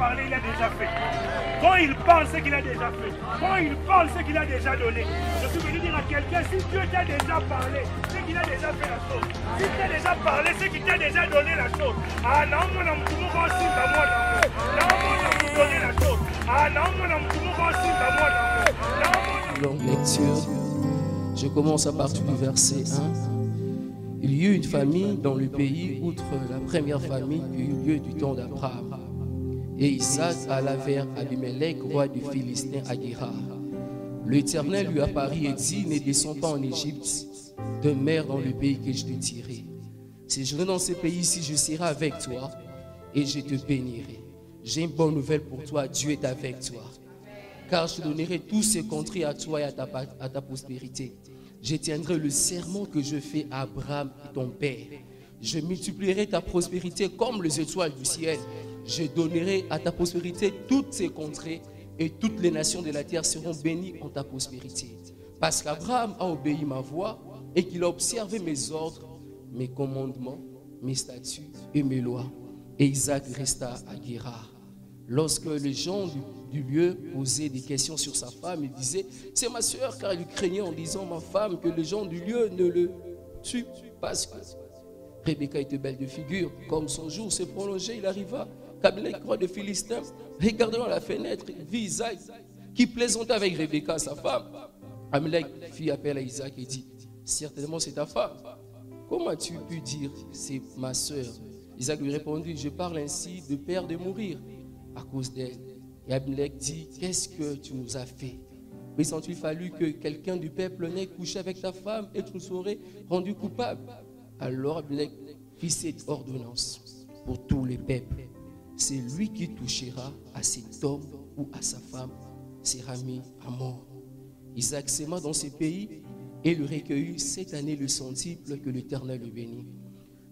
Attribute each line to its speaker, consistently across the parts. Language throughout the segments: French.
Speaker 1: parler, il a déjà fait. Quand il parle, c'est qu'il a déjà fait. Quand il parle, c'est qu'il a déjà donné. Je suis venu dire à quelqu'un, si Dieu t'a déjà parlé, c'est qu'il a déjà fait la chose. S'il t'a déjà parlé, c'est qu'il t'a déjà donné la chose. Ah non, mon homme, tout le monde va aussi dans moi. Non, mon homme, vous donnez la chose. Ah non, mon homme, tout le monde va aussi dans moi.
Speaker 2: Longue lecture, je commence à partir du verset 1. Il y eut une famille dans le pays, outre la première famille qui eut lieu du temps d'Abraham. Et Isaac alla vers Abimelech, roi du Philistin à Guérar. L'Éternel lui apparut et dit, ne descends pas en Égypte, demeure dans le pays que je te dirai. Séjourne dans ce pays-ci, je serai avec toi et je te bénirai. J'ai une bonne nouvelle pour toi, Dieu est avec toi. Car je donnerai tous ces contrées à toi et à ta postérité. Je tiendrai le serment que je fais à Abraham et ton père. Je multiplierai ta prospérité comme les étoiles du ciel. Je donnerai à ta prospérité toutes ces contrées et toutes les nations de la terre seront bénies en ta prospérité. Parce qu'Abraham a obéi ma voix et qu'il a observé mes ordres, mes commandements, mes statuts et mes lois. Et Isaac resta à Guérar. Lorsque les gens du lieu posaient des questions sur sa femme, il disait, c'est ma soeur, car il craignait en disant, ma femme, que les gens du lieu ne le tuent, parce que Rebecca était belle de figure. Comme son jour s'est prolongé, il arriva qu'Abimelech, roi de Philistin, regardant à la fenêtre, vit Isaac qui plaisantait avec Rebecca, sa femme. Abimelech fit appel à Isaac et dit, certainement c'est ta femme. Comment as-tu pu dire, c'est ma soeur? Isaac lui répondit, je parle ainsi de peur de mourir à cause d'elle. Et Abimelech dit, qu'est-ce que tu nous as fait? Mais sans-il fallu que quelqu'un du peuple n'ait couché avec ta femme et tu nous aurais rendu coupable? Alors Abimelech fit cette ordonnance pour tous les peuples. C'est lui qui touchera à cet homme ou à sa femme sera mis à mort. Isaac sema dans ces pays et le recueillit cette année le centuple que l'Éternel le bénit.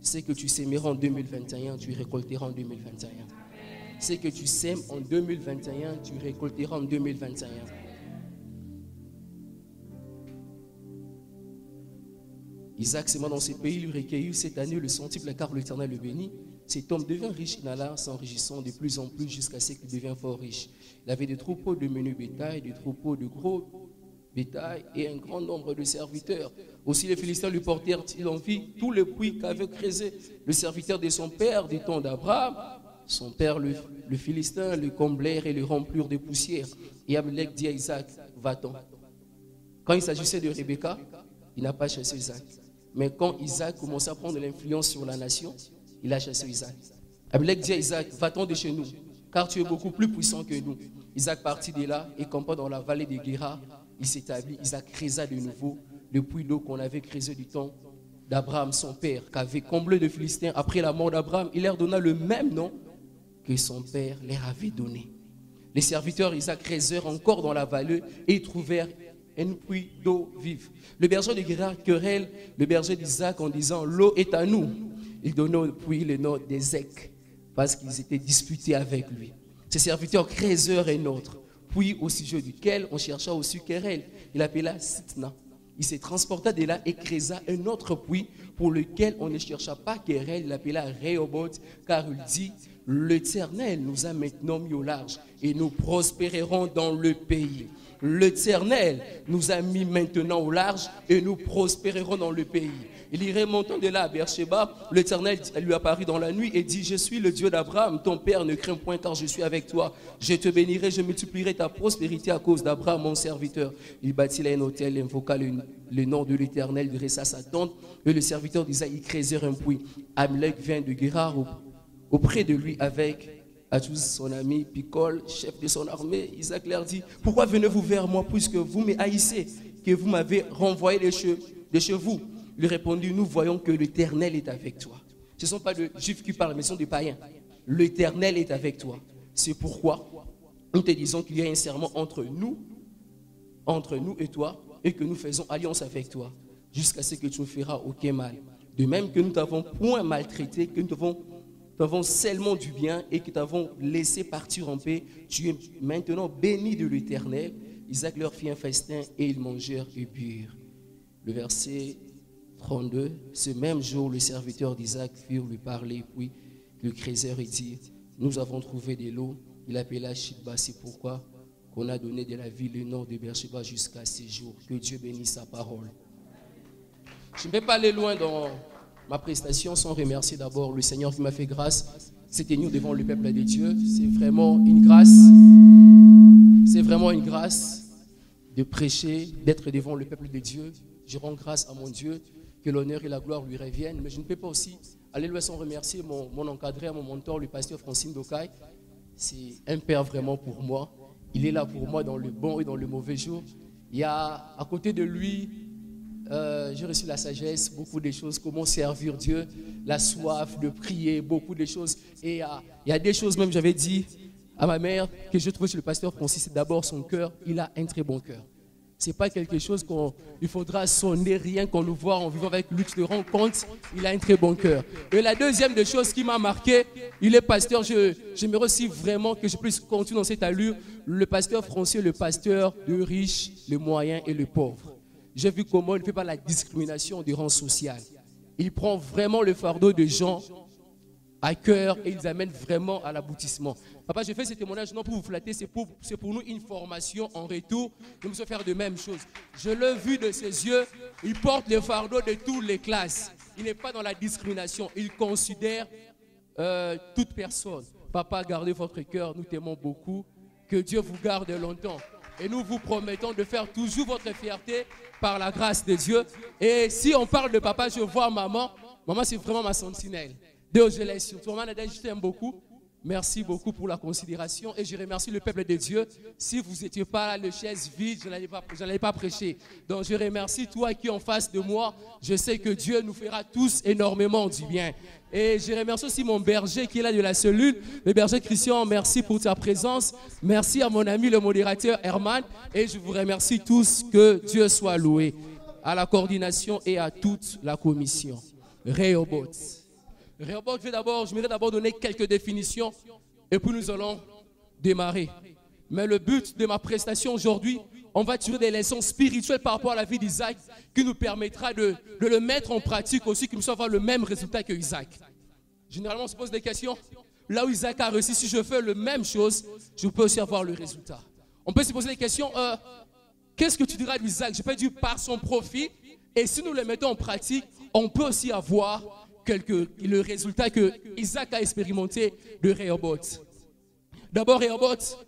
Speaker 2: C'est que tu sèmeras en 2021, tu récolteras en 2021. Ce que tu sèmes en 2021, tu récolteras en 2021. Isaac sema dans ses pays, lui recueillit cette année le centuple car l'Éternel le bénit. Cet homme devint riche, il alla s'enrichissant de plus en plus jusqu'à ce qu'il devient fort riche. Il avait des troupeaux de menu bétail, des troupeaux de gros bétail et un grand nombre de serviteurs. Aussi les Philistins lui portèrent-ils en vie tous les puits qu'avait creusé le serviteur de son père du temps d'Abraham. Son père, le Philistin, le comblèrent et le remplirent de poussière. Et Abimelech dit à Isaac, va-t'en. Quand il s'agissait de Rebecca, il n'a pas chassé Isaac. Mais quand Isaac commença à prendre l'influence sur la nation, il a chassé Isaac. Abimelech dit à Isaac, va-t'en de chez nous, car tu es beaucoup plus puissant que nous. Isaac partit de là et campant dans la vallée de Guérar, il s'établit. Isaac creusa de nouveau le puits d'eau qu'on avait creusé du temps d'Abraham, son père, qu'avait comblé de Philistins. Après la mort d'Abraham, il leur donna le même nom que son père leur avait donné. Les serviteurs d'Isaac creusèrent encore dans la vallée et ils trouvèrent un puits d'eau vive. Le berger de Guérar querelle le berger d'Isaac en disant, l'eau est à nous. Il donna au puits le nom d'Ézek parce qu'ils étaient disputés avec lui. Ses serviteurs creusèrent un autre puits au sujet duquel on chercha aussi querelle. Il appela Sitna. Il se transporta de là et creusa un autre puits pour lequel on ne chercha pas querelle. Il l'appela Rehoboth, car il dit, l'Éternel nous a maintenant mis au large et nous prospérerons dans le pays. L'Éternel nous a mis maintenant au large et nous prospérerons dans le pays. Il y remontant de là à Beersheba, l'Éternel lui apparut dans la nuit et dit, je suis le Dieu d'Abraham, ton père, ne crains point car je suis avec toi. Je te bénirai, je multiplierai ta prospérité à cause d'Abraham, mon serviteur. Il bâtit là un autel, invoqua le nom de l'Éternel, dressa sa tente et le serviteur d'Isaac y creusèrent un puits. Abimelech vint de Guérar auprès de lui avec Atous, son ami, Picol, chef de son armée. Isaac leur dit, pourquoi venez-vous vers moi puisque vous me haïssez, que vous m'avez renvoyé de chez vous? Il répondit, nous voyons que l'Éternel est avec toi. Ce ne sont pas de juifs qui parlent, mais ce sont des païens. L'Éternel est avec toi. C'est pourquoi nous te disons qu'il y a un serment entre nous et toi, et que nous faisons alliance avec toi, jusqu'à ce que tu ne feras aucun mal. De même que nous t'avons point maltraité, que nous t'avons seulement du bien et que t'avons laissé partir en paix, tu es maintenant béni de l'Éternel. Isaac leur fit un festin et ils mangèrent et burent. Le verset 32, ce même jour, les serviteurs d'Isaac firent lui parler, puis le creusèrent et dirent, nous avons trouvé de l'eau Il appela Shitba, c'est pourquoi qu'on a donné de la ville le nom de Beersheba jusqu'à ces jours. Que Dieu bénisse sa parole. Je ne vais pas aller loin dans ma prestation sans remercier d'abord le Seigneur qui m'a fait grâce. C'est tenir devant le peuple de Dieu. C'est vraiment une grâce. C'est vraiment une grâce de prêcher, d'être devant le peuple de Dieu. Je rends grâce à mon Dieu, que l'honneur et la gloire lui reviennent. Mais je ne peux pas aussi aller loin sans remercier mon encadré, mon mentor, le pasteur Francine Dokai. C'est un père vraiment pour moi. Il est là pour moi dans le bon et dans le mauvais jour. Il y a à côté de lui, j'ai reçu la sagesse, beaucoup de choses, comment servir Dieu, la soif de prier, beaucoup de choses. Et il y a des choses même, j'avais dit à ma mère, que je trouve chez le pasteur Francis, c'est d'abord son cœur. Il a un très bon cœur. Ce n'est pas quelque chose qu'il faudra sonner rien qu'on nous voit en vivant avec lui, tu te rends compte, il a un très bon cœur. Et la deuxième des choses qui m'a marqué, il est pasteur, j'aimerais aussi vraiment que je puisse continuer dans cette allure, le pasteur François, le pasteur de riches, le moyen et le pauvre. J'ai vu comment il ne fait pas la discrimination du rang social. Il prend vraiment le fardeau des gens à cœur et ils amènent vraiment à l'aboutissement. Papa, je fais ce témoignage non pour vous flatter, c'est pour nous une formation en retour. Nous allons faire de même chose. Je l'ai vu de ses yeux, il porte le fardeau de toutes les classes. Il n'est pas dans la discrimination, il considère toute personne. Papa, gardez votre cœur, nous t'aimons beaucoup. Que Dieu vous garde longtemps. Et nous vous promettons de faire toujours votre fierté par la grâce de Dieu. Et si on parle de papa, je vois maman. Maman, c'est vraiment ma sentinelle. Dieu, je l'aime surtout. Maman, je t'aime beaucoup. Merci beaucoup pour la considération. Et je remercie le peuple de Dieu. Si vous n'étiez pas là, le chaise vide, je n'allais pas prêcher. Donc, je remercie toi qui es en face de moi. Je sais que Dieu nous fera tous énormément du bien. Et je remercie aussi mon berger qui est là de la cellule. Le berger Christian, merci pour ta présence. Merci à mon ami le modérateur Herman. Et je vous remercie tous. Que Dieu soit loué. À la coordination et à toute la commission. Rehoboth. Rehoboth, je vais d'abord donner quelques définitions et puis nous allons démarrer. Mais le but de ma prestation aujourd'hui, on va tirer des leçons spirituelles par rapport à la vie d'Isaac qui nous permettra de le mettre en pratique aussi, qu'il puisse avoir le même résultat que Isaac. Généralement, on se pose des questions. Là où Isaac a réussi, si je fais la même chose, je peux aussi avoir le résultat. On peut se poser des questions. Qu'est-ce que tu diras d'Isaac? Je peux dire par son profit. Et si nous le mettons en pratique, on peut aussi avoir le résultat que Isaac a expérimenté de Rehoboth. D'abord, Rehoboth,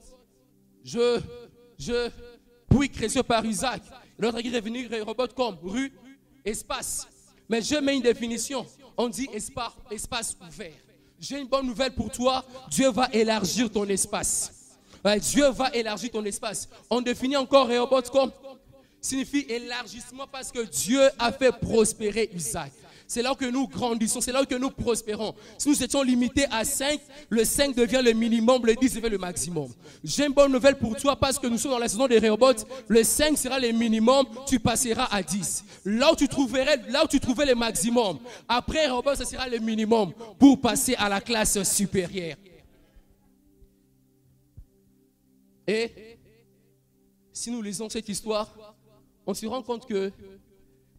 Speaker 2: puis créé par Isaac. L'autre qui est venu Rehoboth comme rue, espace. Mais je mets une définition. On dit espace ouvert. J'ai une bonne nouvelle pour toi. Dieu va élargir ton espace. Ouais, Dieu va élargir ton espace. On définit encore Rehoboth comme signifie élargissement parce que Dieu a fait prospérer Isaac. C'est là que nous grandissons, c'est là que nous prospérons. Si nous étions limités à 5, le 5 devient le minimum, le 10 devient le maximum. J'ai une bonne nouvelle pour toi parce que nous sommes dans la saison de Rehoboth. Le 5 sera le minimum, tu passeras à 10. Là où tu trouvais le maximum, après Rehoboth, ce sera le minimum pour passer à la classe supérieure. Et si nous lisons cette histoire, on se rend compte que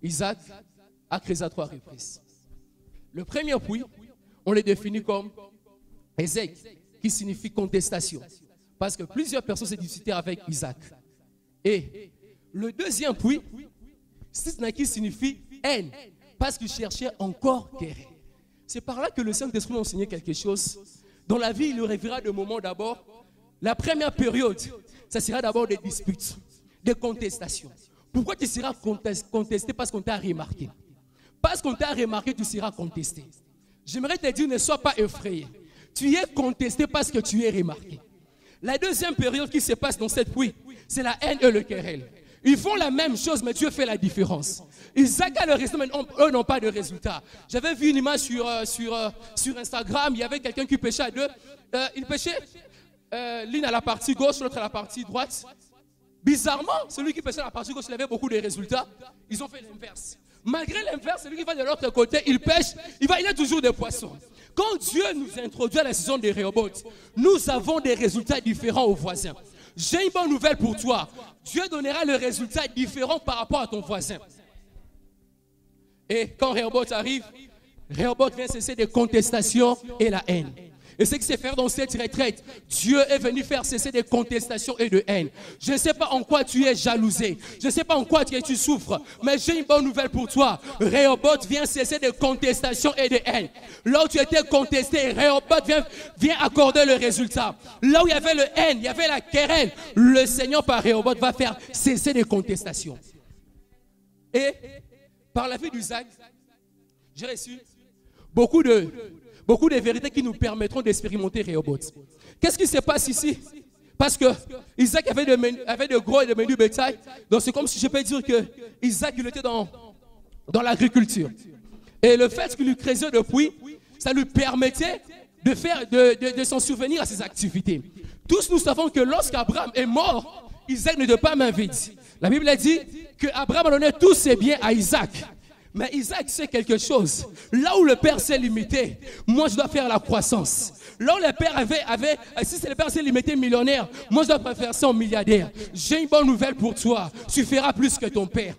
Speaker 2: Isaac a créé à 3 reprises. Le premier puits, on le définit comme Ezek, qui signifie contestation. Parce que plusieurs personnes se disputaient avec Isaac. Et le deuxième puits, Sisna, qui signifie haine, parce qu'il cherchait encore guerre. C'est par là que le Saint-Esprit nous a enseigné quelque chose. Dans la vie, il arrivera de moments d'abord. La première période, ça sera d'abord des disputes, des contestations. Pourquoi tu seras contesté? Parce qu'on t'a remarqué. Parce qu'on t'a remarqué, tu seras contesté. J'aimerais te dire, ne sois pas effrayé. Tu es contesté parce que tu es remarqué. La deuxième période qui se passe dans cette puits, c'est la haine et le querelle. Ils font la même chose, mais Dieu fait la différence. Isaac a le résultat, mais eux n'ont pas de résultat. J'avais vu une image sur Instagram, il y avait quelqu'un qui pêchait à deux. Il pêchait l'une à la partie gauche, l'autre à la partie droite. Bizarrement, celui qui pêchait à la partie gauche, il avait beaucoup de résultats. Ils ont fait l'inverse. Malgré l'inverse, celui qui va de l'autre côté, il pêche, il a toujours des poissons. Quand Dieu nous introduit à la saison de Rehoboth, nous avons des résultats différents aux voisins. J'ai une bonne nouvelle pour toi. Dieu donnera le résultat différent par rapport à ton voisin. Et quand Rehoboth arrive, Rehoboth vient cesser des contestations et la haine. Et ce qui s'est fait dans cette retraite, Dieu est venu faire cesser des contestations et de haine. Je ne sais pas en quoi tu es jalousé. Je ne sais pas en quoi tu souffres. Mais j'ai une bonne nouvelle pour toi. Rehoboth vient cesser des contestations et de haine. Là où tu étais contesté, Rehoboth vient accorder le résultat. Là où il y avait le haine, il y avait la querelle, le Seigneur par Rehoboth va faire cesser des contestations. Et par la vie d'Isaac, j'ai reçu beaucoup de vérités qui nous permettront d'expérimenter Rehoboth. Qu'est-ce qui se passe ici? Parce que Isaac avait de gros et de menus bétail. Donc c'est comme si je peux dire que Isaac il était dans l'agriculture. Et le fait qu'il lui creusait de puits, ça lui permettait de s'en souvenir à ses activités. Tous nous savons que lorsqu'Abraham est mort, Isaac ne devait pas main vide. La Bible a dit qu'Abraham a donné tous ses biens à Isaac. Mais Isaac sait quelque chose. Là où le père s'est limité, moi je dois faire la croissance. Là où le père si le père s'est limité millionnaire, moi je dois préférer ça en milliardaire. J'ai une bonne nouvelle pour toi. Tu feras plus que ton père.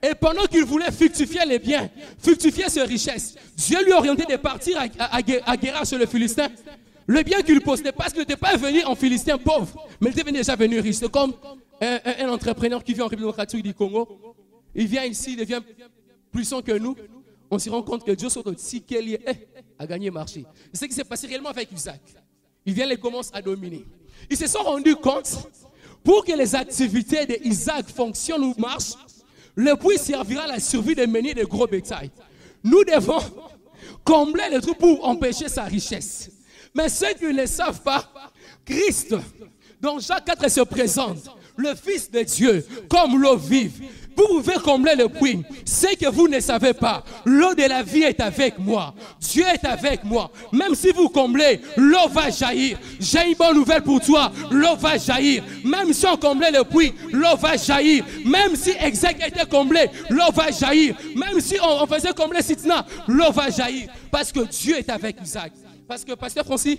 Speaker 2: Et pendant qu'il voulait fructifier les biens, fructifier ses richesses, Dieu lui orientait de partir à Guérar sur le Philistin. Le bien qu'il possédait, parce qu'il n'était pas venu en Philistin pauvre, mais il était déjà venu riche. C'est comme un entrepreneur qui vient en République démocratique du Congo. Il vient ici, il devient puissant que nous. On se rend compte que Dieu aussi a gagné le marché. C'est ce qui s'est passé réellement avec Isaac. Il vient et commence à dominer. Ils se sont rendus compte, pour que les activités d'Isaac fonctionnent ou marchent, le puits servira à la survie des meuniers de gros bétail. Nous devons combler le trou pour empêcher sa richesse. Mais ceux qui ne savent pas, Christ, dans Jacques 4 se présente, le Fils de Dieu, comme l'eau vive. Vous pouvez combler le puits. Ce que vous ne savez pas, l'eau de la vie est avec moi. Dieu est avec moi. Même si vous comblez, l'eau va jaillir. J'ai une bonne nouvelle pour toi. L'eau va jaillir. Même si on comblait le puits, l'eau va jaillir. Même si Isaac était comblé, l'eau va jaillir. Même si on faisait combler Sitna, l'eau va jaillir. Parce que Dieu est avec Isaac. Parce que Pasteur Francis,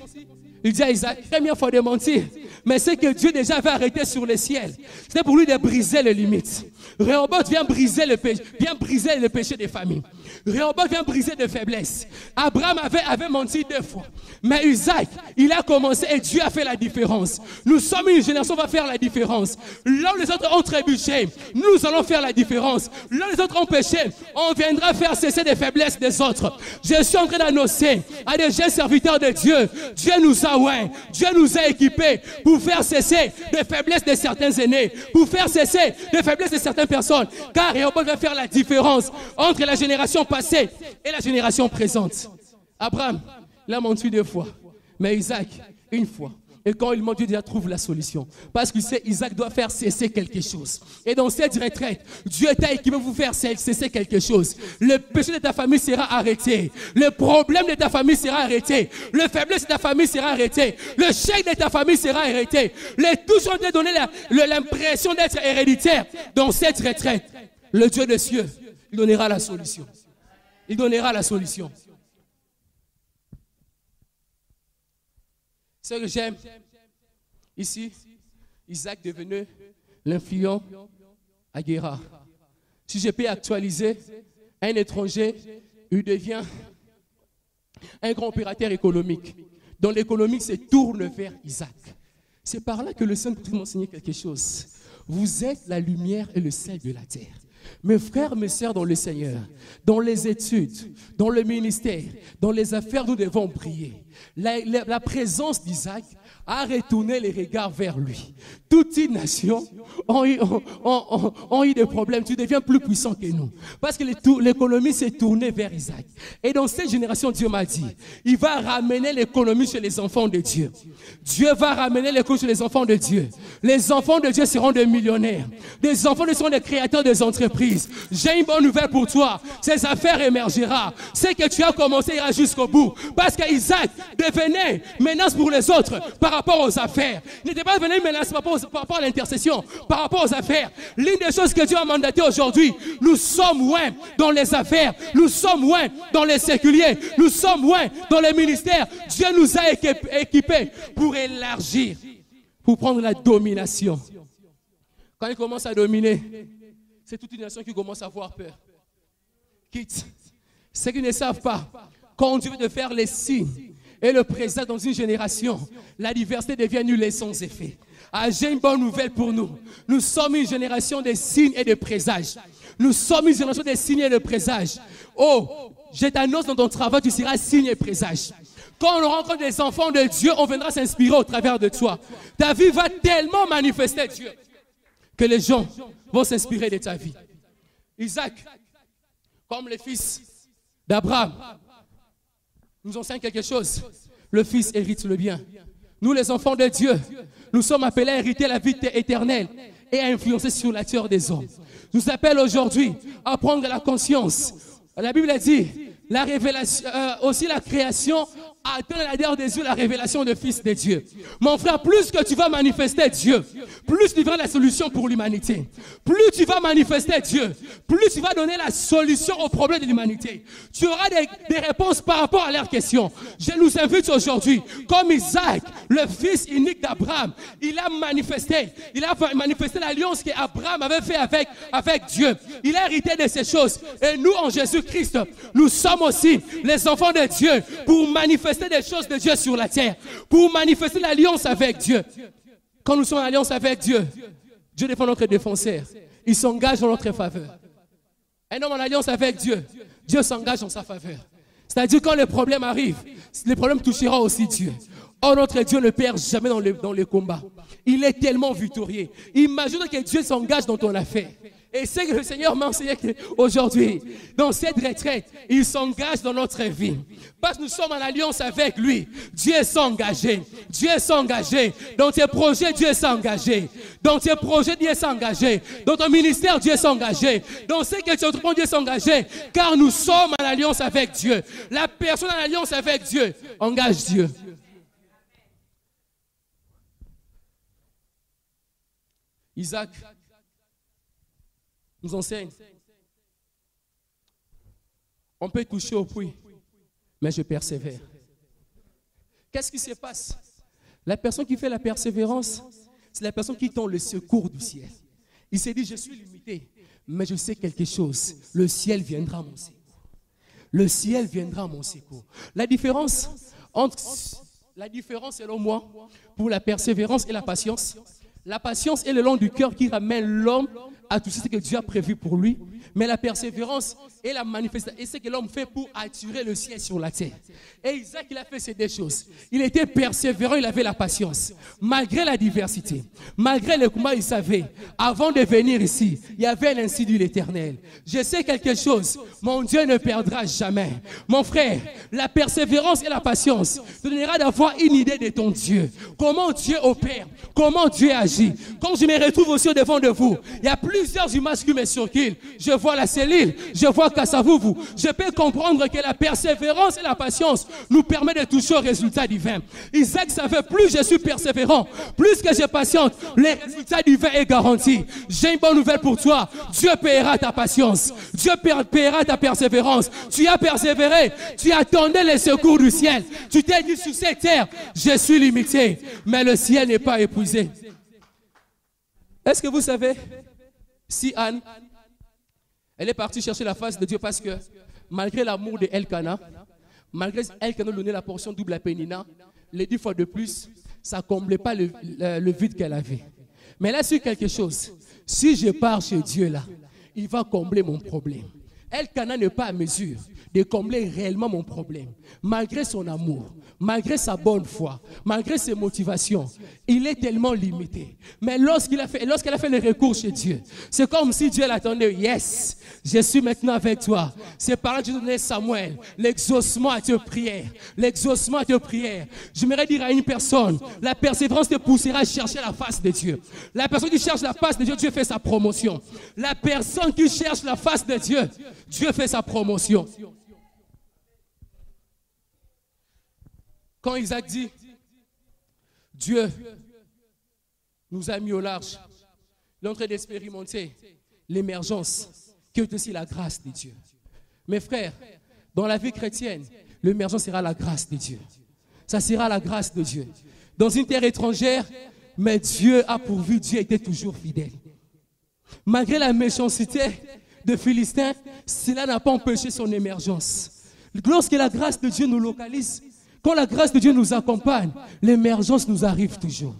Speaker 2: il dit à Isaac, très bien, il faut démentir. Mais c'est que Dieu déjà avait arrêté sur le ciel. C'était pour lui de briser les limites. Rehoboth vient briser le péché des familles. Rehoboth vient briser des faiblesses. Abraham avait menti 2 fois. Mais Isaac, il a commencé et Dieu a fait la différence. Nous sommes une génération qui va faire la différence. Là où les autres ont trébuché, nous allons faire la différence. Là où les autres ont péché, on viendra faire cesser des faiblesses des autres. Je suis en train d'annoncer à des jeunes serviteurs de Dieu. Dieu nous a équipés pour faire cesser des faiblesses de certains aînés, pour faire cesser des faiblesses de certaines personnes. Car Rehoboth va faire la différence entre la génération passée et la génération présente. Abraham, il a menti 2 fois, mais Isaac, 1 fois. Et quand il ment, Dieu déjà trouve la solution. Parce qu'il sait Isaac doit faire cesser quelque chose. Et dans cette retraite, Dieu t'a équipé pour vous faire cesser quelque chose. Le péché de ta famille sera arrêté. Le problème de ta famille sera arrêté. Le faiblesse de ta famille sera arrêté. Le chèque de ta famille sera arrêté. Les touches ont été donné l'impression d'être héréditaire. Dans cette retraite, le Dieu des cieux, il donnera la solution. Il donnera la solution. Ce que j'aime, ici, Isaac devenu l'influent à Guérar. Si je peux actualiser, un étranger, il devient un grand opérateur économique. Dans l'économie, se tourne vers Isaac. C'est par là que le Saint-Esprit m'a enseigné quelque chose. Vous êtes la lumière et le sel de la terre. Mes frères, mes sœurs dans le Seigneur, dans les études, dans le ministère, dans les affaires, nous devons briller. La présence d'Isaac a retourné les regards vers lui. Toutes les nations ont eu des problèmes. Tu deviens plus puissant que nous. Parce que l'économie s'est tournée vers Isaac. Et dans cette génération, Dieu m'a dit, il va ramener l'économie chez les enfants de Dieu. Dieu va ramener l'économie chez les enfants de Dieu. Les enfants de Dieu seront des millionnaires. Des enfants de Dieu seront des créateurs des entreprises. J'ai une bonne nouvelle pour toi. Ces affaires émergera. Ce que tu as commencé ira jusqu'au bout. Parce qu'Isaac devenait menace pour les autres par rapport aux affaires. Il n'était pas devenu menace par rapport à l'intercession, par rapport aux affaires. L'une des choses que Dieu a mandaté aujourd'hui, nous sommes loin dans les affaires, nous sommes loin dans les séculiers, nous sommes loin dans les ministères. Dieu nous a équipés pour élargir, pour prendre la domination. Quand il commence à dominer, c'est toute une nation qui commence à avoir peur. Quitte. Ceux qui ne savent pas, quand Dieu veut te faire les signes et le présage dans une génération, la diversité devient nulle et sans effet. Ah, j'ai une bonne nouvelle pour nous. Nous sommes une génération de signes et de présages. Nous sommes une génération de signes et de présages. Oh, je t'annonce dans ton travail, tu seras signe et présage. Quand on rencontre des enfants de Dieu, on viendra s'inspirer au travers de toi. Ta vie va tellement manifester Dieu que les gens vont s'inspirer de ta vie. Isaac, comme le fils d'Abraham, nous enseigne quelque chose. Le fils hérite le bien. Nous, les enfants de Dieu, nous sommes appelés à hériter la vie éternelle et à influencer sur la terre des hommes. Nous appelons aujourd'hui à prendre la conscience. La Bible a dit, la révélation, aussi la création attend à la terre des yeux la révélation de Fils de Dieu. Mon frère, plus que tu vas manifester Dieu, plus tu verras la solution pour l'humanité. Plus tu vas manifester Dieu, plus tu vas donner la solution aux problèmes de l'humanité. Tu auras des réponses par rapport à leurs questions. Je nous invite aujourd'hui, comme Isaac, le fils unique d'Abraham, il a manifesté l'alliance qu'Abraham avait fait avec Dieu. Il a hérité de ces choses. Et nous, en Jésus-Christ, nous sommes aussi les enfants de Dieu pour manifester des choses de Dieu sur la terre, pour manifester l'alliance avec Dieu. Quand nous sommes en alliance avec Dieu, Dieu défend notre défenseur. Il s'engage en notre faveur. Un homme en alliance avec Dieu, Dieu s'engage en sa faveur. C'est-à-dire quand le problème arrive, le problème touchera aussi Dieu. Or, notre Dieu ne perd jamais dans les combats. Il est tellement victorieux. Imagine que Dieu s'engage dans ton affaire. Et c'est que le Seigneur m'a enseigné qu'aujourd'hui, dans cette retraite, il s'engage dans notre vie. Parce que nous sommes en alliance avec lui. Dieu s'est engagé. Dieu s'est engagé. Dans tes projets, Dieu s'est engagé. Dans tes projets, Dieu s'est engagé. Dans ton ministère, Dieu s'est engagé. Dans ce que tu entreprends, Dieu s'est engagé. Car nous sommes en alliance avec Dieu. La personne en alliance avec Dieu engage Dieu. Isaac nous enseigne. On peut toucher au puits, mais je persévère. Qu'est-ce qui se passe? La personne qui fait la persévérance, c'est la personne qui tend le secours du ciel. Il s'est dit, je suis limité, mais je sais quelque chose. Le ciel viendra à mon secours. Le ciel viendra à mon secours. La différence, selon moi, pour la persévérance et la patience est le long du cœur qui ramène l'homme à tout ce que Dieu a prévu pour lui. Mais la persévérance est la manifestation, et ce que l'homme fait pour attirer le ciel sur la terre. Et Isaac, il a fait ces deux choses. Il était persévérant, il avait la patience. Malgré la diversité, malgré le combat, il savait, avant de venir ici, il y avait l'insidu de l'Éternel. Je sais quelque chose, mon Dieu ne perdra jamais. Mon frère, la persévérance et la patience te donnera d'avoir une idée de ton Dieu. Comment Dieu opère, comment Dieu agit. Quand je me retrouve aussi au devant de vous, il y a plusieurs images qui me circulent. Je vois la cellule, je vois Kassavouvou. Je peux comprendre que la persévérance et la patience nous permettent de toucher au résultat divin. Isaac savait, plus je suis persévérant, plus que je patiente, le résultat divin est garanti. J'ai une bonne nouvelle pour toi. Dieu paiera ta patience. Dieu paiera ta persévérance. Tu as persévéré, tu attendais les secours du ciel. Tu t'es dit sur cette terre, je suis limité, mais le ciel n'est pas épuisé. Est-ce que vous savez, si Anne, elle est partie chercher la face de Dieu parce que malgré l'amour de Elkana, malgré Elkana donnait la portion double à Pénina, les 10 fois de plus, ça ne comblait pas le vide qu'elle avait. Mais là, c'est quelque chose. Si je pars chez Dieu là, il va combler mon problème. Elkana n'est pas à mesure de combler réellement mon problème. Malgré son amour, malgré sa bonne foi, malgré ses motivations, il est tellement limité. Mais lorsqu'elle a fait le recours chez Dieu, c'est comme si Dieu l'attendait. Yes, je suis maintenant avec toi. C'est par là que Dieu donnait Samuel, l'exaucement à tes prières. L'exaucement à tes prières. J'aimerais dire à une personne, la persévérance te poussera à chercher la face de Dieu. La personne qui cherche la face de Dieu, Dieu fait sa promotion. La personne qui cherche la face de Dieu, Dieu fait sa promotion. Quand Isaac dit, Dieu nous a mis au large, il est en train d'expérimenter l'émergence, qui est aussi la grâce de Dieu. Mes frères, dans la vie chrétienne, l'émergence sera la grâce de Dieu. Ça sera la grâce de Dieu. Dans une terre étrangère, mais Dieu a pourvu, Dieu était toujours fidèle. Malgré la méchanceté de Philistins, cela n'a pas empêché son émergence. Lorsque la grâce de Dieu nous localise, quand la grâce de Dieu nous accompagne, l'émergence nous arrive toujours.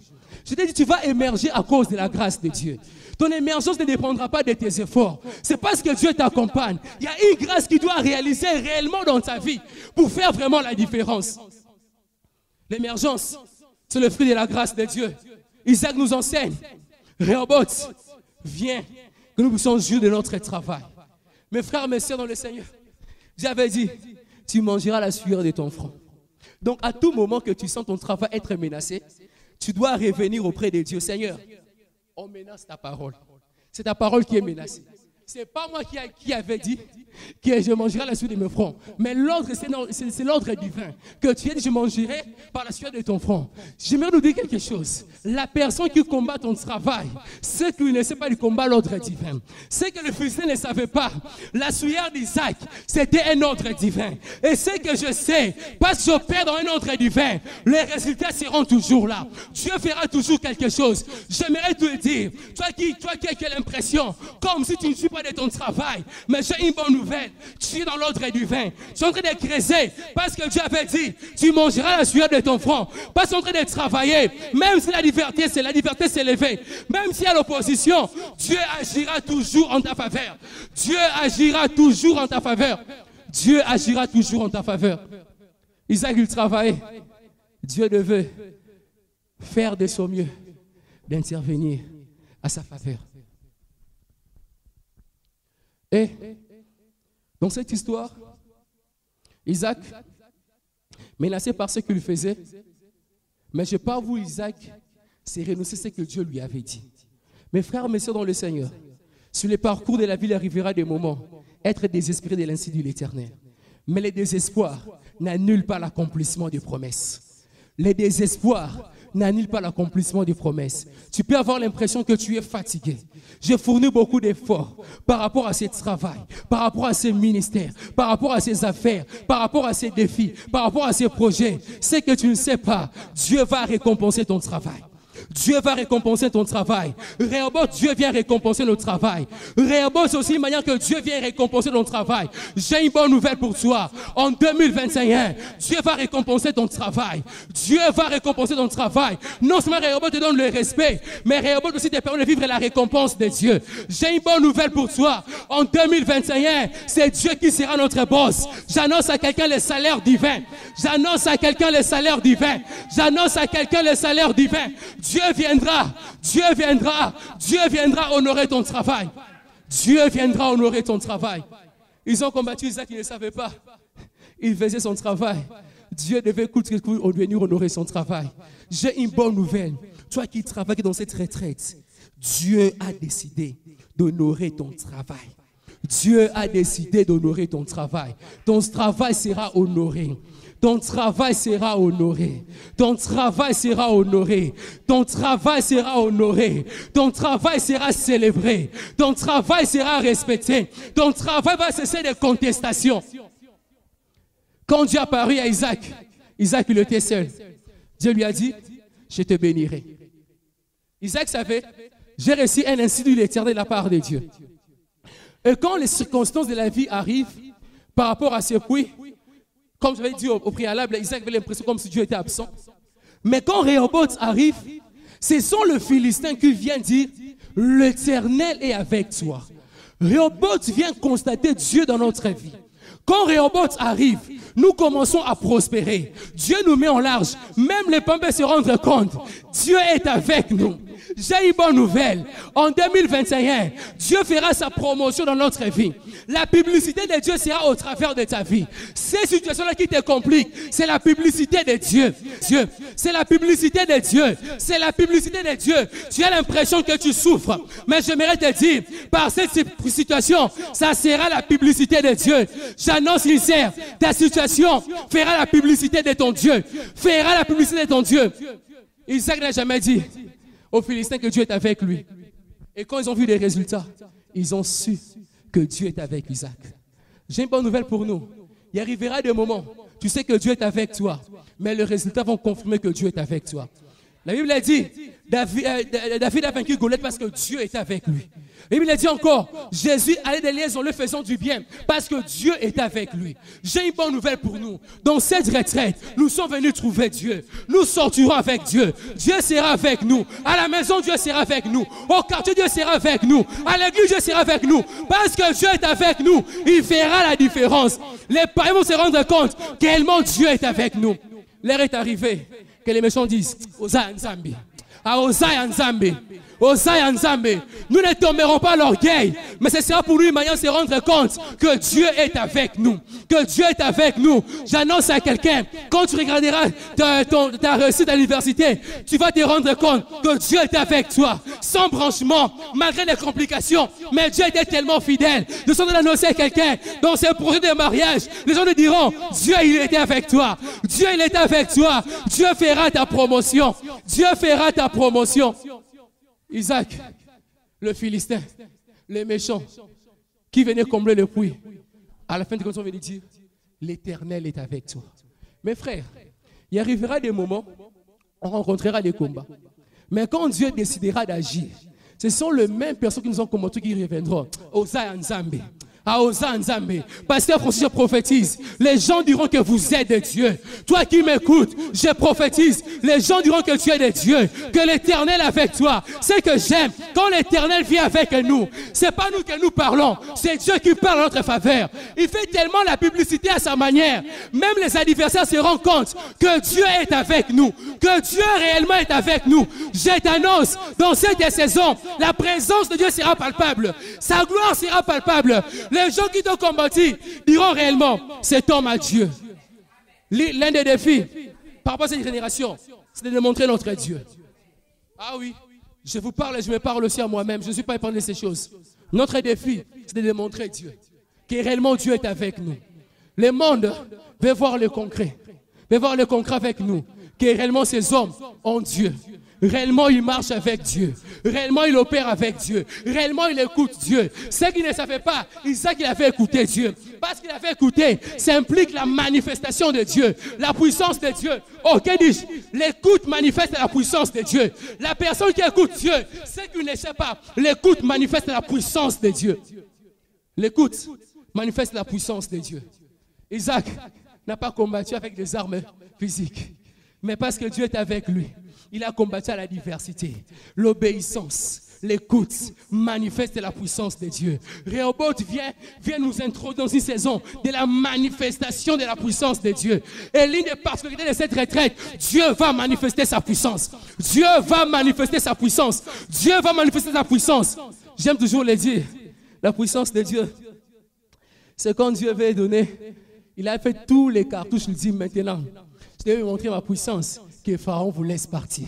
Speaker 2: Je t'ai dit, tu vas émerger à cause de la grâce de Dieu. Ton émergence ne dépendra pas de tes efforts. C'est parce que Dieu t'accompagne. Il y a une grâce qui doit réaliser réellement dans ta vie pour faire vraiment la différence. L'émergence, c'est le fruit de la grâce de Dieu. Isaac nous enseigne. Rehoboth, viens, que nous puissions jouir de notre travail. Mes frères, mes sœurs dans le Seigneur, j'avais dit, tu mangeras la sueur de ton front. Donc à tout moment que tu sens ton travail être menacé, tu dois revenir auprès de Dieu. Seigneur, on menace ta parole. C'est ta parole qui est menacée. Ce n'est pas moi qui avait dit que je mangerai la sueur de mes fronts. Mais l'ordre, c'est l'ordre divin. Que tu as dit, je mangerai par la sueur de ton front. J'aimerais nous dire quelque chose. La personne qui combat ton travail, ceux qui ne savent pas du combat, l'ordre divin. Ceux que les Philistins ne savaient pas, la sueur d'Isaac, c'était un ordre divin. Et ce que je sais, parce que j'opère dans un ordre divin, les résultats seront toujours là. Dieu fera toujours quelque chose. J'aimerais te le dire. Toi qui as l'impression, comme si tu ne suis pas de ton travail, mais j'ai une bonne nouvelle, tu es dans l'ordre divin. Tu es en train de creuser parce que Dieu avait dit, tu mangeras la sueur de ton front. Pas en train de travailler, même si la liberté s'est levée, même s'il y a l'opposition, Dieu agira toujours en ta faveur. Dieu agira toujours en ta faveur. Dieu agira toujours en ta faveur. Isaac, il travaillait. Dieu devait faire de son mieux d'intervenir à sa faveur. Et dans cette histoire, Isaac, menacé par ce qu'il faisait, mais je ne sais pas vous, Isaac, c'est renoncer ce que Dieu lui avait dit. Mes frères, mes sœurs dans le Seigneur, sur le parcours de la vie, il arrivera des moments, être désespéré de l'institut de l'Éternel. Mais le désespoir n'annule pas l'accomplissement des promesses. Le désespoir n'annule pas l'accomplissement des promesses. Tu peux avoir l'impression que tu es fatigué. J'ai fourni beaucoup d'efforts par rapport à ce travail, par rapport à ces ministères, par rapport à ces affaires, par rapport à ces défis, par rapport à ces projets. C'est que tu ne sais pas, Dieu va récompenser ton travail. Dieu va récompenser ton travail. Rehoboth, Dieu vient récompenser notre travail. Rehoboth, c'est aussi une manière que Dieu vient récompenser ton travail. J'ai une bonne nouvelle pour toi. En 2021, Dieu va récompenser ton travail. Dieu va récompenser ton travail. Non seulement Rehoboth te donne le respect, mais Rehoboth aussi te permet de vivre la récompense de Dieu. J'ai une bonne nouvelle pour toi. En 2021, c'est Dieu qui sera notre boss. J'annonce à quelqu'un le salaire divin. J'annonce à quelqu'un le salaire divin. J'annonce à quelqu'un le salaire divin. Dieu viendra honorer ton travail. Dieu viendra honorer ton travail. Ils ont combattu Isaac, ils ne savaient pas. Il faisait son travail. Dieu devait coûte que coûte venir honorer son travail. J'ai une bonne nouvelle. Toi qui travailles dans cette retraite, Dieu a décidé d'honorer ton travail. Dieu a décidé d'honorer ton travail. Ton travail sera honoré. Ton travail sera honoré. Ton travail sera honoré. Ton travail sera honoré. Ton travail sera célébré. Ton travail sera respecté. Ton travail va cesser de contestation. Quand Dieu a apparu à Isaac, Isaac il était seul. Dieu lui a dit, je te bénirai. Isaac savait, j'ai reçu un institut de l'Éternel de la part de Dieu. Et quand les circonstances de la vie arrivent, par rapport à ce puits, comme j'avais dit au préalable, Isaac avait l'impression comme si Dieu était absent. Mais quand Rehoboth arrive, ce sont les Philistins qui viennent dire, l'Éternel est avec toi. Rehoboth vient constater Dieu dans notre vie. Quand Rehoboth arrive, nous commençons à prospérer. Dieu nous met en large. Même les pampers se rendent compte. Dieu est avec nous. J'ai une bonne nouvelle. En 2021, Dieu fera sa promotion dans notre vie. La publicité de Dieu sera au travers de ta vie. Ces situations-là qui te compliquent, c'est la publicité de Dieu. C'est la publicité de Dieu. C'est la publicité de Dieu. Tu as l'impression que tu souffres. Mais j'aimerais te dire, par cette situation, ça sera la publicité de Dieu. J'annonce sincère, ta situation fera la publicité de ton Dieu. Fera la publicité de ton Dieu. Isaac n'a jamais dit aux Philistins que Dieu est avec lui. Et quand ils ont vu les résultats, ils ont su que Dieu est avec Isaac. J'ai une bonne nouvelle pour nous. Il arrivera des moments, tu sais que Dieu est avec toi, mais les résultats vont confirmer que Dieu est avec toi. La Bible a dit, David a vaincu Goliath parce que Dieu est avec lui. Et il a dit encore, Jésus allait des liaisons, le faisant du bien, parce que Dieu est avec lui. J'ai une bonne nouvelle pour nous. Dans cette retraite, nous sommes venus trouver Dieu. Nous sortirons avec Dieu. Dieu sera avec nous. À la maison, Dieu sera avec nous. Au quartier, Dieu sera avec nous. À l'église, Dieu sera avec nous. Parce que Dieu est avec nous, il fera la différence. Les parents vont se rendre compte tellement Dieu est avec nous. L'heure est arrivée que les méchants disent, Osaya Nzambi. Osaya Nzambi. Osaya Nzambi. Nous ne tomberons pas l'orgueil, mais ce sera pour lui une manière de se rendre compte que Dieu est avec nous. Que Dieu est avec nous. J'annonce à quelqu'un, quand tu regarderas ta réussite à l'université, tu vas te rendre compte que Dieu est avec toi. Sans branchement, malgré les complications, mais Dieu était tellement fidèle. Nous sommes d'annoncer à quelqu'un, dans ce projet de mariage, les gens nous diront, Dieu il était avec toi. Dieu il était avec toi. Dieu fera ta promotion. Dieu fera ta promotion. Isaac, le Philistin, les méchants, qui venaient combler le puits. À la fin de compte, on venait dire, l'Éternel est avec toi. Mes frères, il arrivera des moments, on rencontrera des combats. Mais quand Dieu décidera d'agir, ce sont les mêmes personnes qui nous ont combattu qui reviendront. Osaya Nzambi. Osaya Nzambi. Pasteur Francis, je prophétise. Les gens diront que vous êtes de Dieu. Toi qui m'écoutes, je prophétise. Les gens diront que tu es de Dieu. Que l'Éternel est avec toi. C'est que j'aime. Quand l'Éternel vient avec nous, c'est pas nous que nous parlons. C'est Dieu qui parle en notre faveur. Il fait tellement la publicité à sa manière. Même les adversaires se rendent compte que Dieu est avec nous. Que Dieu réellement est avec nous. Je t'annonce, dans cette saison, la présence de Dieu sera palpable. Sa gloire sera palpable. Les gens qui t'ont combattu diront réellement, cet homme à Dieu. L'un des défis par rapport à cette génération, c'est de démontrer notre Dieu. Ah oui, je vous parle et je me parle aussi à moi-même. Je ne suis pas épargné de ces choses. Notre défi, c'est de démontrer Dieu. Que réellement Dieu est avec nous. Le monde veut voir le concret. Veut voir le concret avec nous. Que réellement ces hommes ont Dieu. Réellement, il marche avec Dieu. Réellement, il opère avec Dieu. Réellement, il écoute Dieu. Ceux qui ne savaient pas, Isaac, il avait écouté Dieu. Parce qu'il avait écouté, ça implique la manifestation de Dieu. La puissance de Dieu. Oh, que dis-je? L'écoute manifeste la puissance de Dieu. La personne qui écoute Dieu, ceux qui ne savent pas, l'écoute manifeste la puissance de Dieu. L'écoute manifeste la puissance de Dieu. Isaac n'a pas combattu avec des armes physiques. Mais parce que Dieu est avec lui, il a combattu à la diversité. L'obéissance, l'écoute manifeste la puissance de Dieu. Rehoboth vient nous introduire dans une saison de la manifestation de la puissance de Dieu. Et l'une des particularités de cette retraite, Dieu va manifester sa puissance. Dieu va manifester sa puissance. Dieu va manifester sa puissance. J'aime toujours le dire. La puissance de Dieu, c'est quand Dieu veut donner. Il a fait tous les cartouches. Il dit maintenant, je vais vous montrer ma puissance. Que Pharaon vous laisse partir.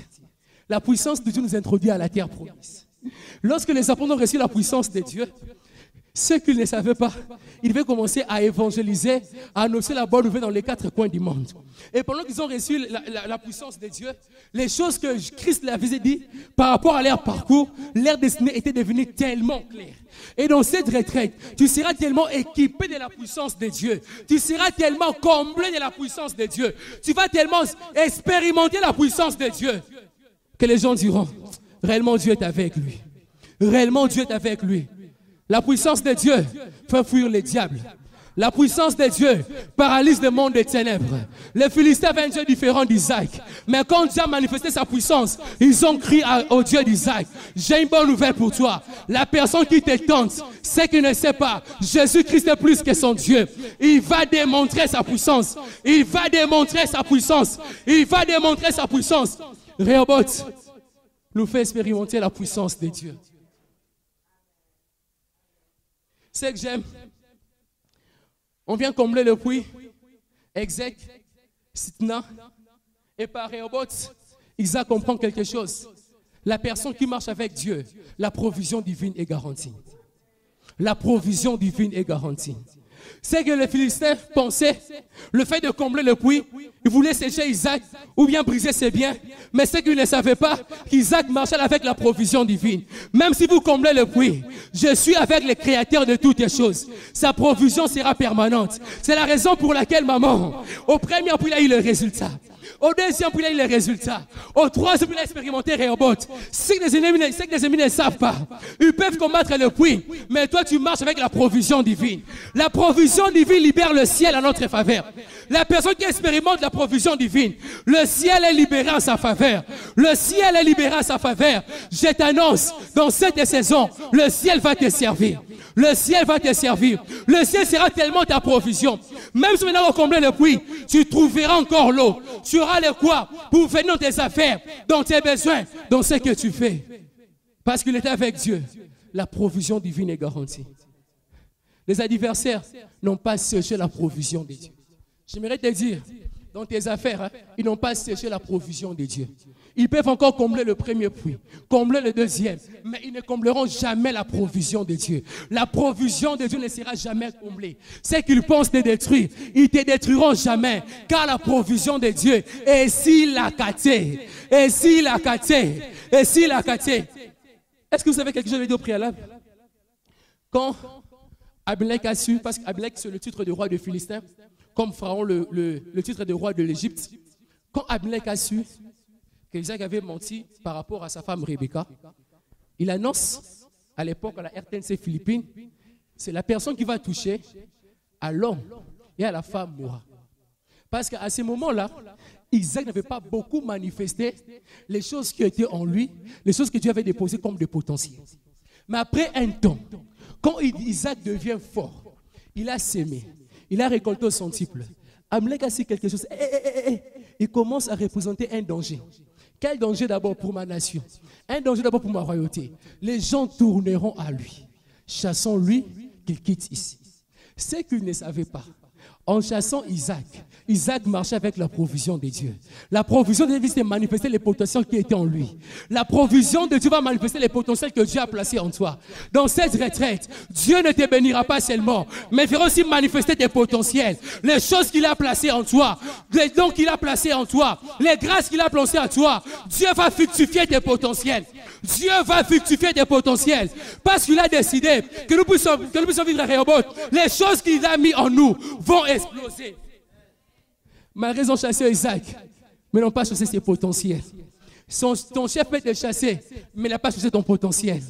Speaker 2: La puissance de Dieu nous introduit à la terre promise. Lorsque les apôtres ont reçu la puissance de Dieu, ceux qui ne savaient pas, ils devaient commencer à évangéliser, à annoncer la bonne nouvelle dans les 4 coins du monde. Et pendant qu'ils ont reçu la puissance de Dieu, les choses que Christ leur avait dit par rapport à leur parcours, leur destinée était devenue tellement claire. Et dans cette retraite, tu seras tellement équipé de la puissance de Dieu. Tu seras tellement comblé de la puissance de Dieu. Tu vas tellement expérimenter la puissance de Dieu que les gens diront, réellement Dieu est avec lui. Réellement Dieu est avec lui. La puissance de Dieu fait fuir les diables. La puissance de Dieu paralyse le monde des ténèbres. Les Philistins avaient un Dieu différent d'Isaac. Mais quand Dieu a manifesté sa puissance, ils ont crié au Dieu d'Isaac. J'ai une bonne nouvelle pour toi. La personne qui te tente, c'est qu'il ne sait pas. Jésus-Christ est plus que son Dieu. Il va démontrer sa puissance. Il va démontrer sa puissance. Il va démontrer sa puissance. Rehoboth nous fait expérimenter la puissance de Dieu. C'est que j'aime. On vient combler le puits. Exec, Sitna. Et par Rehoboth, Isaac comprend quelque chose. La personne qui marche avec Dieu, la provision divine est garantie. La provision divine est garantie. C'est que les Philistins pensaient, le fait de combler le puits, ils voulaient sécher Isaac ou bien briser ses biens. Mais ce qu'ils ne savaient pas, qu'Isaac marchait avec la provision divine. Même si vous comblez le puits, je suis avec le Créateur de toutes les choses. Sa provision sera permanente. C'est la raison pour laquelle maman, au premier puits, il a eu le résultat.
Speaker 3: Au deuxième, il a eu les résultats. Au troisième, il a expérimenté Rehoboth. C'est que les ennemis ne savent pas. Ils peuvent combattre le puits, mais toi, tu marches avec la provision divine. La provision divine libère le ciel à notre faveur. La personne qui expérimente la provision divine, le ciel est libéré en sa faveur. Le ciel est libéré en sa faveur. Je t'annonce, dans cette saison, le ciel va te servir. Le ciel va te servir. Le ciel sera tellement ta provision. Même si maintenant on comble le puits, tu trouveras encore l'eau. Tu auras le quoi pour venir dans tes affaires, dans tes besoins, dans ce que tu fais. Parce qu'il est avec Dieu. La provision divine est garantie. Les adversaires n'ont pas séché la provision de Dieu. J'aimerais te dire, dans tes affaires, ils n'ont pas séché la provision de Dieu. Ils peuvent encore combler le premier puits, combler le deuxième, mais ils ne combleront jamais la provision de Dieu. La provision de Dieu ne sera jamais comblée. C'est qu'ils pensent te détruire, ils ne te détruiront jamais, car la provision de Dieu est si la caté, est si la caté, est si la caté. Est-ce que vous savez quelque chose de dire au préalable? Quand Abimelech a su, parce qu'Abimelech c'est le titre de roi de Philistin, comme Pharaon le titre de roi de l'Égypte, quand Abimelech a su qu'Isaac avait menti par rapport à sa femme Rebecca, il annonce à l'époque à la RTNC Philippines, c'est la personne qui va toucher à l'homme et à la femme mourra. Parce qu'à ce moment-là, Isaac n'avait pas beaucoup manifesté les choses qui étaient en lui, les choses que Dieu avait déposées comme des potentiels. Mais après un temps, quand Isaac devient fort, il a sémé, il a récolté au centuple. Abimelech a su quelque chose. Il commence à représenter un danger. Quel danger d'abord pour ma nation? Un danger d'abord pour ma royauté. Les gens tourneront à lui. Chassons-lui qu'il quitte ici. Ce qu'ils ne savaient pas, en chassant Isaac, Isaac marchait avec la provision de Dieu. La provision de Dieu c'est manifester les potentiels qui étaient en lui. La provision de Dieu va manifester les potentiels que Dieu a placés en toi. Dans cette retraite, Dieu ne te bénira pas seulement, mais il fera aussi manifester tes potentiels. Les choses qu'il a placées en toi, les dons qu'il a placés en toi, les grâces qu'il a placées en toi, Dieu va fructifier tes potentiels. Dieu va fructifier tes potentiels. Parce qu'il a décidé que nous puissions vivre à Rehoboth. Les choses qu'il a mis en nous vont exploser. Malgré ils ont chassé Isaac, mais n'ont pas chassé ses potentiels. Ton chef peut te chasser, mais il n'a pas chassé ton potentiel.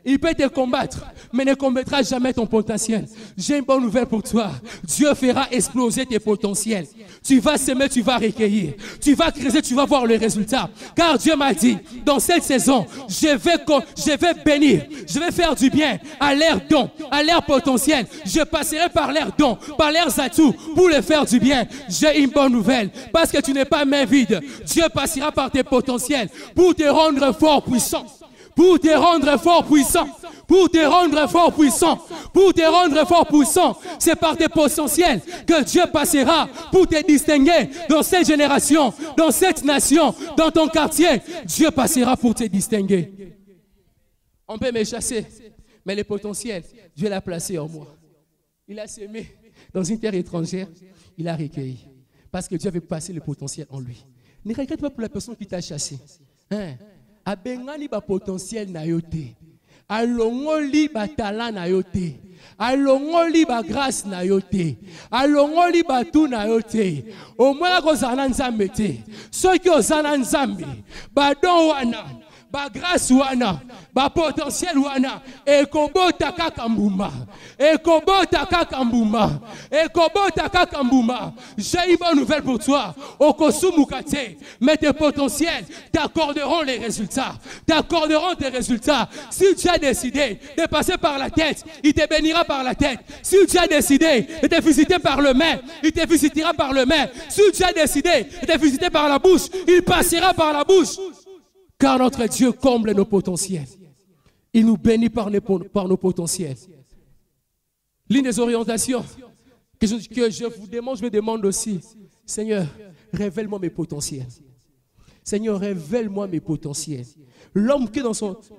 Speaker 3: Il peut te combattre, mais ne combattra jamais ton potentiel. J'ai une bonne nouvelle pour toi. Dieu fera exploser tes potentiels. Tu vas s'aimer, tu vas recueillir. Tu vas creuser, tu vas voir le résultat. Car Dieu m'a dit, dans cette saison, je vais bénir, je vais faire du bien à leurs dons, à leurs potentiels. Je passerai par leurs dons, par leurs atouts pour les faire du bien. J'ai une bonne nouvelle, parce que tu n'es pas main vide. Dieu passera par tes potentiels pour te rendre fort puissant. Pour te rendre fort puissant, pour te rendre fort puissant, pour te rendre fort puissant. C'est par tes potentiels que Dieu passera pour te distinguer dans cette génération, dans cette nation, dans ton quartier. Dieu passera pour te distinguer. On peut me chasser, mais le potentiel, Dieu l'a placé en moi. Il a semé dans une terre étrangère, il a recueilli. Parce que Dieu avait placé le potentiel en lui. Ne regrette pas pour la personne qui t'a chassé. Hein? Abengani ba potentiel na yote, alongoli ba talent na yote, alongoli ba grâce na yote, alongoli ba tout na yote. Au moins ko zana nzambe te, ceux qui ozana nzambe, ba don wana, ba grâce wana, ba potentiel wana, ekobota kaka mbuma, ekobota kaka mbuma, ekobota kaka mbuma. J'ai une bonne nouvelle pour toi. Okosumukate, mais tes potentiels t'accorderont les résultats, t'accorderont tes résultats. Si tu as décidé de passer par la tête, il te bénira par la tête. Si tu as décidé de te visiter par le main, il te visitera par le main. Si tu as décidé de te visiter par la bouche, il passera par la bouche. Car notre Dieu comble nos potentiels. Il nous bénit par nos potentiels. L'une des orientations que je vous demande, je me demande aussi, Seigneur, révèle-moi mes potentiels. Seigneur, révèle-moi mes potentiels. L'homme qui est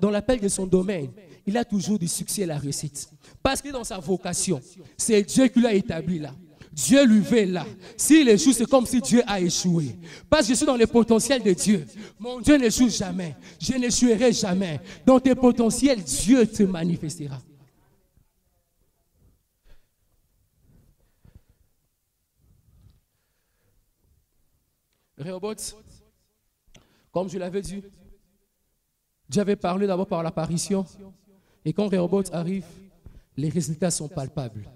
Speaker 3: dans l'appel de son domaine, il a toujours du succès et la réussite. Parce que dans sa vocation, c'est Dieu qui l'a établi là. Dieu lui veut là. S'il échoue, c'est comme si Dieu a échoué. Parce que je suis dans le potentiel de Dieu. Mon Dieu n'échoue jamais. Je n'échouerai jamais. Dans tes potentiels, Dieu te manifestera. Rehoboth, comme je l'avais dit, Dieu avait parlé d'abord par l'apparition. Et quand Rehoboth arrive, les résultats sont palpables.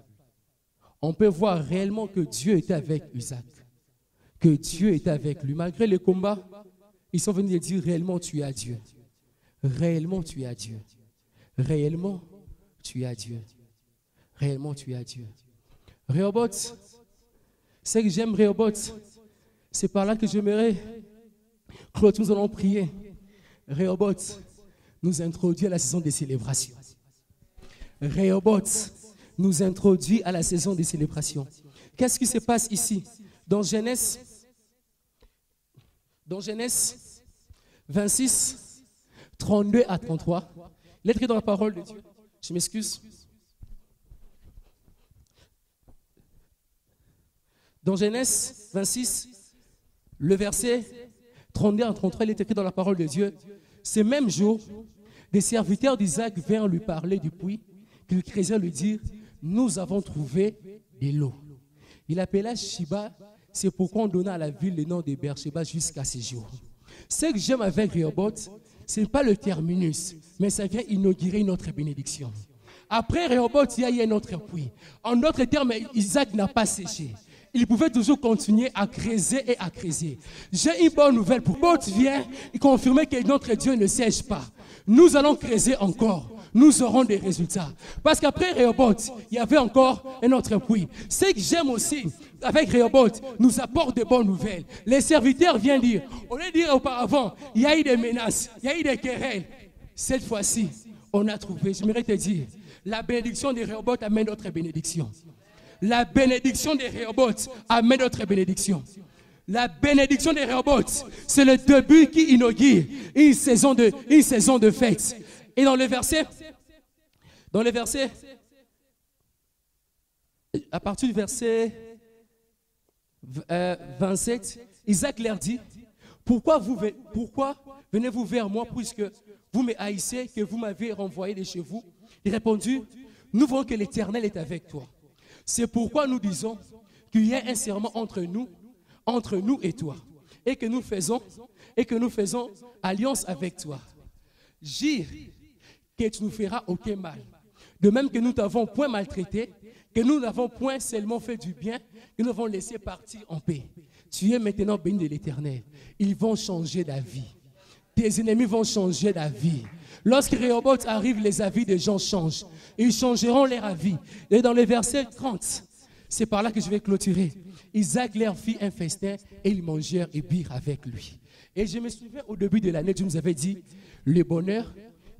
Speaker 3: On peut voir réellement que Dieu était avec Isaac, que Dieu était avec lui. Malgré les combats, ils sont venus lui dire réellement tu es à Dieu. Réellement tu es à Dieu. Réellement tu es à Dieu. Réellement tu es à Dieu. Rehoboth, c'est que j'aime Rehoboth. C'est par là que j'aimerais que nous allons prier. Rehoboth nous introduit à la saison des célébrations. Rehoboth nous introduit à la saison des célébrations. Qu'est-ce qui se passe ici? Dans Genèse 26, 32 à 33, il est écrit dans la parole de Dieu. Je m'excuse. Dans Genèse 26, le verset 32 à 33, il est écrit dans la parole de Dieu. Ce même jour, des serviteurs d'Isaac vinrent lui parler du puits qu'ils creusaient, lui dire, nous avons trouvé de l'eau. Il appela Shiba, c'est pourquoi on donna à la ville le nom de Beersheba jusqu'à ce jour. Ce que j'aime avec Rehoboth, ce n'est pas le terminus, mais ça vient inaugurer une autre bénédiction. Après Rehoboth, il y a eu un autre puits. En d'autres termes, Isaac n'a pas séché. Il pouvait toujours continuer à creuser et à creuser. J'ai une bonne nouvelle pour Rehoboth vient confirmer que notre Dieu ne sèche pas. Nous allons creuser encore. Nous aurons des résultats. Parce qu'après Rehoboth, il y avait encore un autre puits. Ce que j'aime aussi avec Rehoboth, nous apporte de bonnes nouvelles. Les serviteurs viennent dire, on a dit auparavant, il y a eu des menaces, il y a eu des querelles. Cette fois-ci, on a trouvé, j'aimerais te dire, la bénédiction de Rehoboth amène d'autres bénédictions. La bénédiction de Rehoboth amène d'autres bénédictions. La bénédiction de Rehoboth, c'est le début qui inaugure une saison de fête. Et dans le verset, à partir du verset 27, Isaac leur dit, pourquoi venez-vous vers moi puisque vous me haïssez, que vous m'avez renvoyé de chez vous? Il répondit, nous voyons que l'Éternel est avec toi. C'est pourquoi nous disons qu'il y a un serment entre nous et toi, et que nous faisons alliance avec toi. Jure que tu ne nous feras aucun mal. De même que nous t'avons point maltraité, que nous n'avons point seulement fait du bien, que nous avons laissé partir en paix. Tu es maintenant béni de l'Éternel. Ils vont changer d'avis. Tes ennemis vont changer d'avis. Lorsque Rehoboth arrive, les avis des gens changent. Ils changeront leur avis. Et dans le verset 30, c'est par là que je vais clôturer. Isaac leur fit un festin et ils mangèrent et birent avec lui. Et je me souviens au début de l'année, Dieu nous avait dit, le bonheur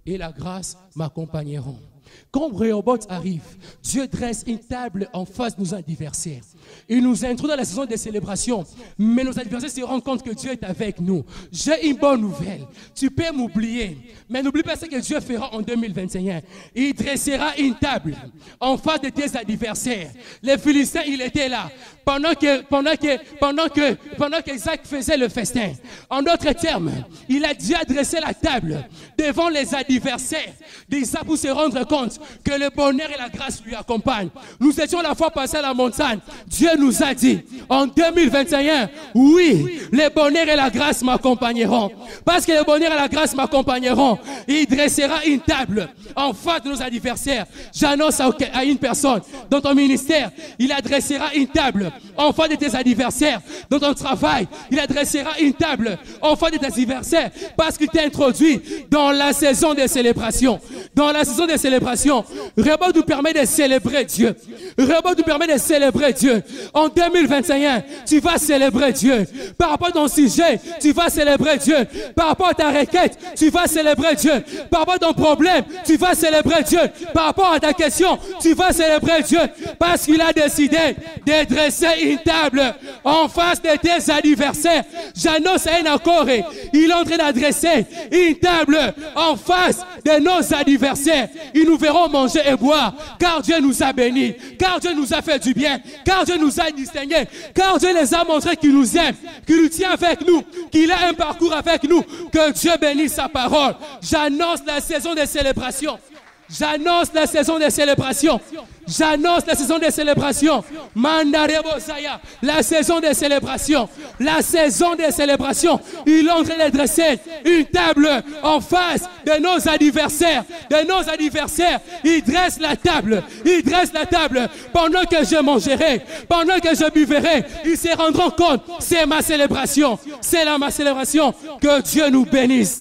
Speaker 3: et la grâce m'accompagneront. Quand Rehoboth arrive, Dieu dresse une table en face de nos adversaires. Il nous introduit dans la saison des célébrations. Mais nos adversaires se rendent compte que Dieu est avec nous. J'ai une bonne nouvelle. Tu peux m'oublier. Mais n'oublie pas ce que Dieu fera en 2021. Il dressera une table en face de tes adversaires. Les Philistins, il était là. Pendant que Isaac faisait le festin. En d'autres termes, il a dû adresser la table devant les adversaires d'Isaac pour se rendre compte que le bonheur et la grâce lui accompagnent. Nous étions la fois passée à la montagne. Dieu nous a dit, en 2021, oui, le bonheur et la grâce m'accompagneront. Parce que le bonheur et la grâce m'accompagneront, il dressera une table en face de nos adversaires. J'annonce à une personne, dans ton ministère, il adressera une table en face de tes adversaires. Dans ton travail, il adressera une table en face de tes adversaires parce qu'il t'a introduit dans la saison des célébrations. Dans la saison des célébrations, Rehoboth nous permet de célébrer Dieu. Rehoboth nous permet de célébrer Dieu. En 2021, tu vas célébrer Dieu. Par rapport à ton sujet, tu vas célébrer Dieu. Par rapport à ta requête, tu vas célébrer Dieu. Par rapport à ton problème, tu vas célébrer Dieu. Par rapport à ta question, tu vas célébrer Dieu. Parce qu'il a décidé de dresser une table en face de tes adversaires. J'annonce à un accord, il est en train d'adresser une table en face de nos adversaires. Ils nous verront manger et boire, car Dieu nous a bénis, car Dieu nous a fait du bien, car Dieu nous a distingués, car Dieu les a montré qu'il nous aime, qu'il nous tient avec nous, qu'il a un parcours avec nous, que Dieu bénisse sa parole. J'annonce la saison des célébrations. J'annonce la saison des célébrations. J'annonce la saison des célébrations. Mandarebo Zaya, la saison des célébrations. La saison des célébrations. Il est en train de dresser une table en face de nos adversaires. De nos adversaires. Il dresse la table. Il dresse la table. Pendant que je mangerai, pendant que je buvrai, ils se rendront compte. C'est ma célébration. C'est là ma célébration. Que Dieu nous bénisse.